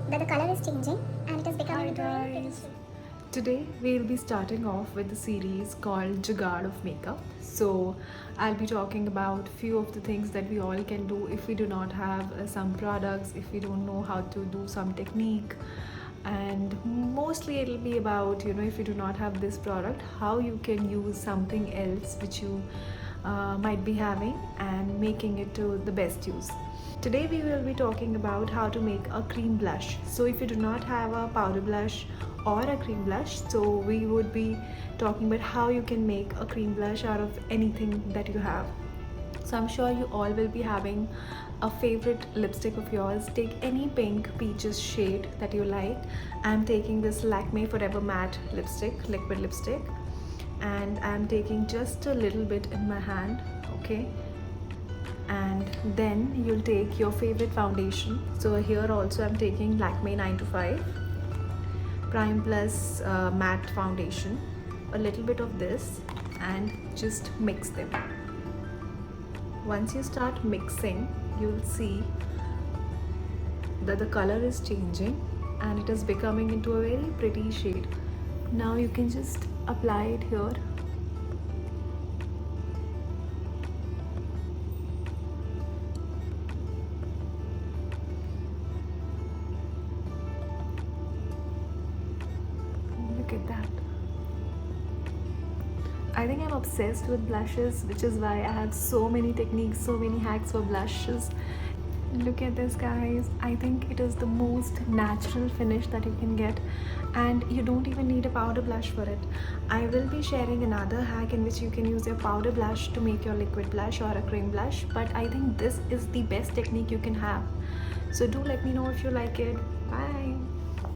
that the color is changing and it is becoming into a very pretty Guys, shade. today we'll be starting off with the series called Jugaad of Makeup. So I'll be talking about few of the things that we all can do if we do not have some products, if we don't know how to do some technique, and mostly it'll be about if you do not have this product, how you can use something else which you might be having and making it to the best use. Today we will be talking about how to make a cream blush. So if you do not have a powder blush or a cream blush, so we would be talking about how you can make a cream blush out of anything that you have. So I'm sure you all will be having a favorite lipstick of yours. Take any pink peaches shade that you like. I'm taking this Lakme Forever Matte lipstick, liquid lipstick, and I'm taking just a little bit in my hand, okay? And then you'll take your favorite foundation. So here also I'm taking Lakme 9 to 5 Prime Plus matte foundation, a little bit of this, and just mix them. Once you start mixing, you'll see that the color is changing and it is becoming into a very pretty shade. Now you can just apply it here. Look at that. I think I'm obsessed with blushes, which is why I have so many techniques, so many hacks for blushes. Look at this, guys. I think it is the most natural finish that you can get, and you don't even need a powder blush for it. I will be sharing another hack in which you can use your powder blush to make your liquid blush or a cream blush, but I think this is the best technique you can have. So do let me know if you like it. Bye.